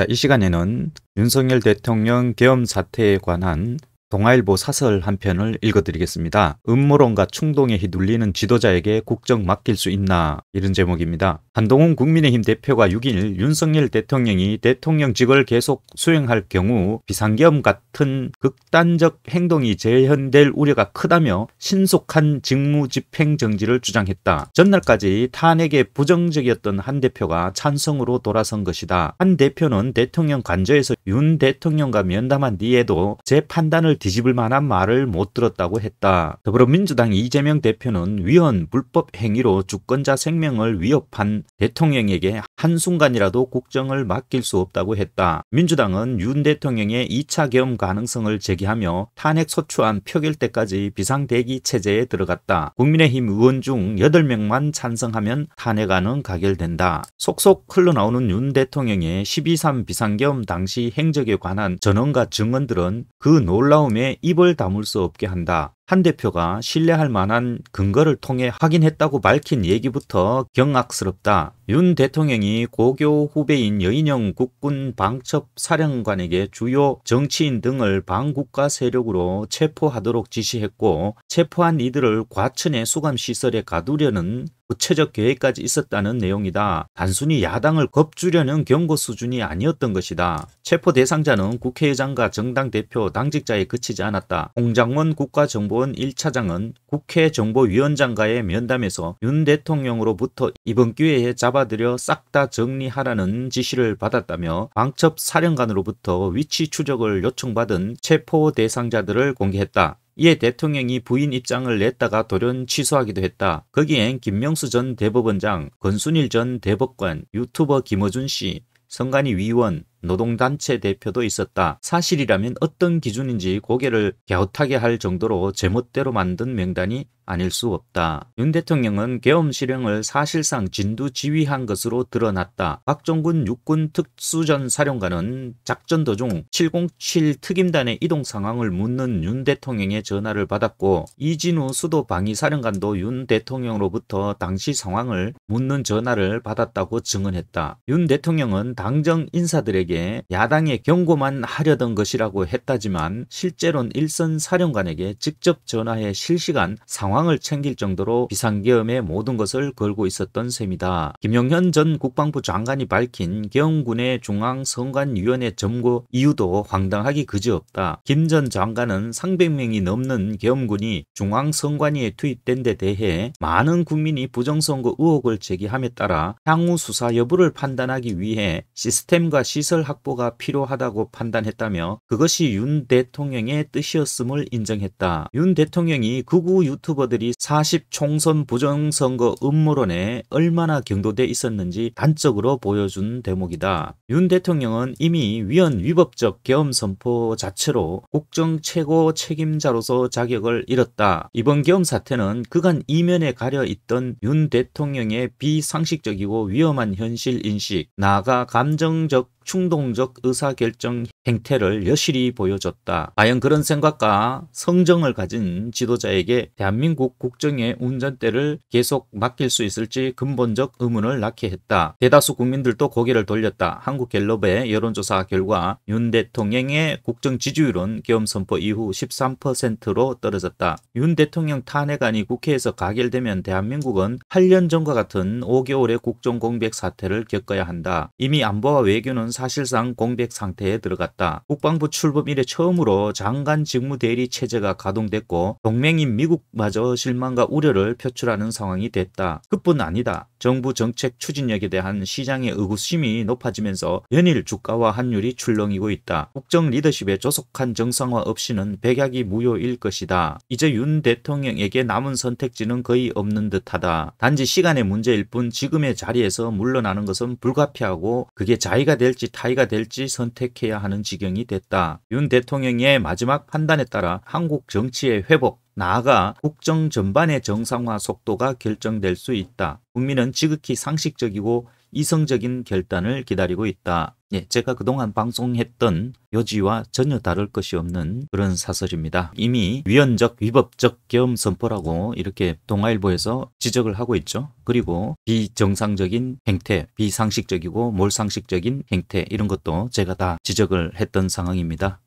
자, 이 시간에는 윤석열 대통령 계엄 사태에 관한 동아일보 사설 한 편을 읽어드리겠습니다. 음모론과 충동에 휘둘리는 지도자에게 국정 맡길 수 있나? 이런 제목입니다. 한동훈 국민의힘 대표가 6일 윤석열 대통령이 대통령직을 계속 수행할 경우 비상계엄 같은 극단적 행동이 재현될 우려가 크다며 신속한 직무집행정지를 주장했다. 전날까지 탄핵에 부정적이었던 한 대표가 찬성으로 돌아선 것이다. 한 대표는 대통령 관저에서 윤 대통령과 면담한 뒤에도 제 판단을 뒤집을 만한 말을 못 들었다고 했다. 더불어민주당 이재명 대표는 위헌 불법 행위로 주권자 생명을 위협한 대통령에게 한순간이라도 국정을 맡길 수 없다고 했다. 민주당은 윤 대통령의 2차 계엄 가능성을 제기하며 탄핵 소추안 표결 때까지 비상대기 체제에 들어갔다. 국민의힘 의원 중 8명만 찬성하면 탄핵안은 가결된다. 속속 흘러나오는 윤 대통령의 12.3 비상계엄 당시 행적에 관한 전언과 증언들은 그 놀라움에 입을 다물 수 없게 한다. 한 대표가 신뢰할 만한 근거를 통해 확인했다고 밝힌 얘기부터 경악스럽다. 윤 대통령이 고교 후배인 여인영 국군 방첩 사령관에게 주요 정치인 등을 반국가 세력으로 체포하도록 지시했고 체포한 이들을 과천의 수감시설에 가두려는 구체적 계획까지 있었다는 내용이다. 단순히 야당을 겁주려는 경고 수준이 아니었던 것이다. 체포 대상자는 국회의장과 정당 대표, 당직자에 그치지 않았다. 홍장원 국가정보원 1차장은 국회 정보위원장과의 면담에서 윤 대통령으로부터 이번 기회에 잡아들여 싹 다 정리하라는 지시를 받았다며 방첩 사령관으로부터 위치 추적을 요청받은 체포 대상자들을 공개했다. 이에 대통령이 부인 입장을 냈다가 돌연 취소하기도 했다. 거기엔 김명수 전 대법원장, 권순일 전 대법관, 유튜버 김어준 씨, 선관위 위원, 노동단체 대표도 있었다. 사실이라면 어떤 기준인지 고개를 갸웃하게 할 정도로 제멋대로 만든 명단이 아닐 수 없다. 윤 대통령은 계엄 실행을 사실상 진두지휘한 것으로 드러났다. 박종군 육군 특수전 사령관은 작전 도중 707 특임단의 이동 상황을 묻는 윤 대통령의 전화를 받았고 이진우 수도 방위사령관도 윤 대통령으로부터 당시 상황을 묻는 전화를 받았다고 증언했다. 윤 대통령은 당정 인사들에게 야당에 경고만 하려던 것이라고 했다지만 실제로는 일선 사령관에게 직접 전화해 실시간 상황을 챙길 정도로 비상계엄의 모든 것을 걸고 있었던 셈이다. 김용현 전 국방부 장관이 밝힌 계엄군의 중앙선관위원회 점거 이유도 황당하기 그지없다. 김 전 장관은 300명이 넘는 계엄군이 중앙선관위에 투입된 데 대해 많은 국민이 부정선거 의혹을 제기함에 따라 향후 수사 여부를 판단하기 위해 시스템과 시설 확보가 필요하다고 판단했다며 그것이 윤 대통령의 뜻이었음을 인정했다. 윤 대통령이 극우 유튜버들이 40 총선 부정선거 음모론에 얼마나 경도돼 있었는지 단적으로 보여준 대목이다. 윤 대통령은 이미 위헌 위법적 계엄 선포 자체로 국정 최고 책임자로서 자격을 잃었다. 이번 계엄 사태는 그간 이면에 가려 있던 윤 대통령의 비상식적이고 위험한 현실 인식, 나아가 감정적 충동적 의사결정 행태를 여실히 보여줬다. 과연 그런 생각과 성정을 가진 지도자에게 대한민국 국정의 운전대를 계속 맡길 수 있을지 근본적 의문을 낳게 했다. 대다수 국민들도 고개를 돌렸다. 한국갤럽의 여론조사 결과 윤 대통령의 국정 지지율은 계엄 선포 이후 13%로 떨어졌다. 윤 대통령 탄핵안이 국회에서 가결되면 대한민국은 8년 전과 같은 5개월의 국정 공백 사태를 겪어야 한다. 이미 안보와 외교는 사실상 공백 상태에 들어갔다. 국방부 출범 이래 처음으로 장관 직무대리 체제가 가동됐고 동맹인 미국마저 실망과 우려를 표출하는 상황이 됐다. 그뿐 아니다. 정부 정책 추진력에 대한 시장의 의구심이 높아지면서 연일 주가와 환율이 출렁이고 있다. 국정 리더십의 조속한 정상화 없이는 백약이 무효일 것이다. 이제 윤 대통령에게 남은 선택지는 거의 없는 듯하다. 단지 시간의 문제일 뿐 지금의 자리에서 물러나는 것은 불가피하고 그게 자의가 될지 타의가 될지 선택해야 하는 지경이 됐다. 윤 대통령의 마지막 판단에 따라 한국 정치의 회복, 나아가 국정 전반의 정상화 속도가 결정될 수 있다. 국민은 지극히 상식적이고 이성적인 결단을 기다리고 있다. 예, 제가 그동안 방송했던 요지와 전혀 다를 것이 없는 그런 사설입니다. 이미 위헌적, 위법적 계엄 선포라고 이렇게 동아일보에서 지적을 하고 있죠. 그리고 비정상적인 행태, 비상식적이고 몰상식적인 행태 이런 것도 제가 다 지적을 했던 상황입니다.